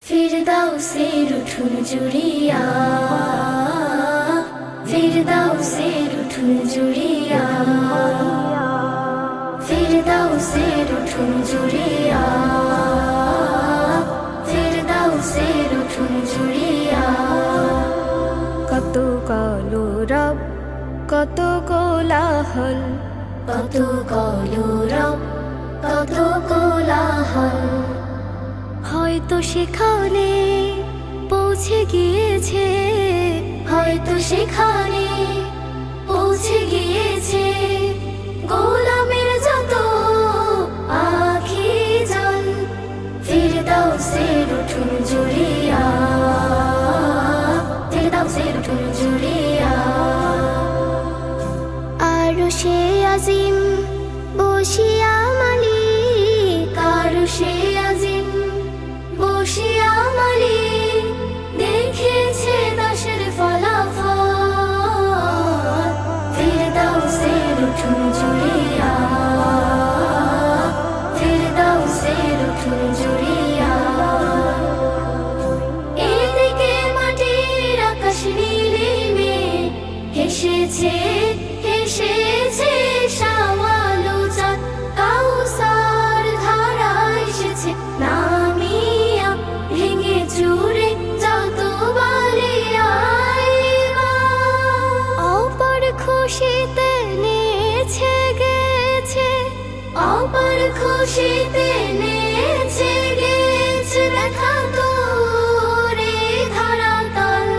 ফিরদাউসের উঠুন জুড়িয়া, ফিরদাউসের উঠুন জুড়িয়া, ফিরদাউসের উঠুন জুড়িয়া, ফিরদাউসের উঠুন জুড়িয়া। কত কলরব কত কোলাহল, কত কলরব কত কোলাহল, হয়তো সেখানে পৌঁছে গিয়েছে, হয়তো সেখানে পৌঁছে গিয়েছে গোলামের যত আখি জল। ফিরদাউসের উঠুন জুড়িয়া, ফিরদাউসের উঠুন জুড়িয়া। আরশে আজিম বসিয়া মালিক, আরশে আজিম বসিয়া মালিক দেখেছে দাসের ফলাফল। ফিরদাউসের উঠুন জুড়িয়া, ফিরদাউসের উঠুন জুড়িয়া। এদিকে মাটির আকাশ নীলিমে হেসেছে, হেসেছে শাওয়ালু চাঁদ। কাউসার ধারা এসেছে নামিয়া, ভেঙে চুরে যত বালিয়ায়। অপর খুশিতে নেছে গেছে, অপার খুশিতে নেচে গেছে দেখা তোরে ধরাতল।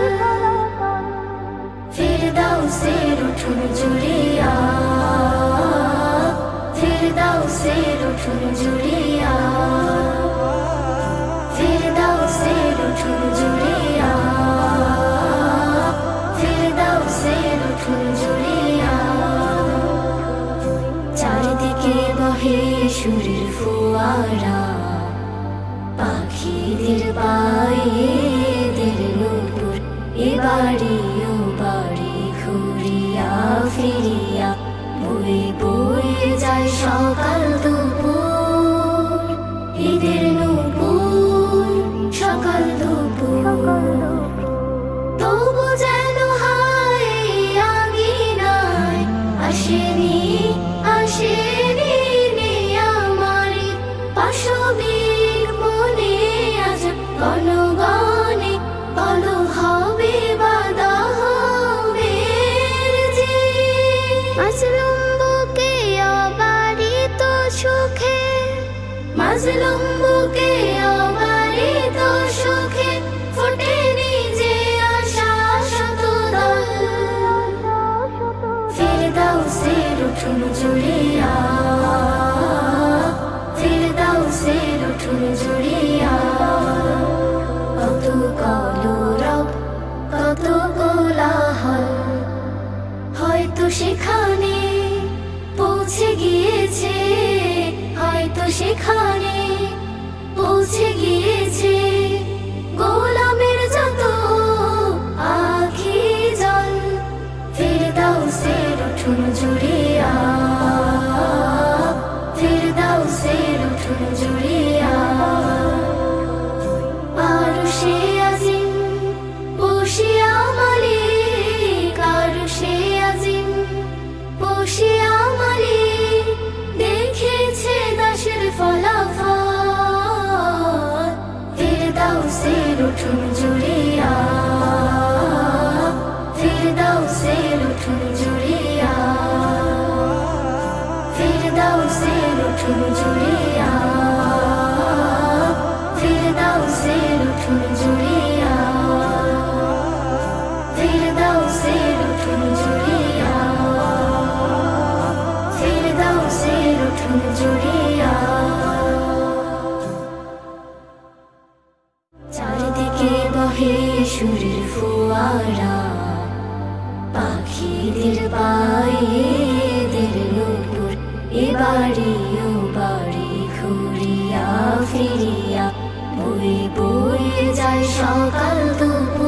ফিরদাউসের উঠুন জুড়িয়া, ফিরদাউসের উঠুন জুড়িয়া, ফিরদাউসের উঠুন জুড়িয়া, ফিরদাউসের উঠুন জুড়িয়া। চারিদিকে বহে সুরের ফোয়ারা, পাখিদের পায়েদের নূপুর। এবাড়ি ও বাড়ি ঘুরিয়া ফিরিয়া বয়ে বয়ে যায় সকাল দুপুর। ঈদের নূপুর সকাল দুপুর, তবু যেন হায় আঙিনায় আসেনি, আসেনি নিয়ামারি পাশবিক মনে আজ গণগণে। বলো হবে বাধা হবে জি, মাজলুম বুকে অবারিত সুখে, মাজলুম বুকে অবারিত সুখে ফোটেনি যে আশা শতদল। ফিরদাউসের উঠুন জুড়িয়া, ফিরদাউসের উঠুন জুড়িয়া। কত কলরব কত কোলাহল, হয়তো সেখানে পৌঁছে গিয়েছে, হয়তো সেখানে পৌঁছে গিয়েছে গোলামের যত আখি জল। ফিরদাউসের উঠুন জুড়িয়া, ফিরদাউসের উঠুন জুড়িয়া। আরশে আজিম বসিয়া মালিক, আরশে আজিম বসিয়া মালিক দেখেছে দাসের ফলাফল। ফিরদাউসের উঠুন জুড়িয়া, ফিরদাউসের উঠুন জুড়িয়া, ফিরদাউসের উঠুন জুড়িয়া, ফিরদাউসের উঠুন জুড়িয়া, ফিরদাউসের উঠুন জুড়িয়া, ফিরদাউসের উঠুন জুড়িয়া। চারিদিকে বহে সুরের ফোয়ারা, পাখিদের পায়েদের নূপুর। এবাড়ি ও বাড়ি ঘুরিয়া ফিরিয়া বয়ে বয়ে যায় সকাল দুপুর।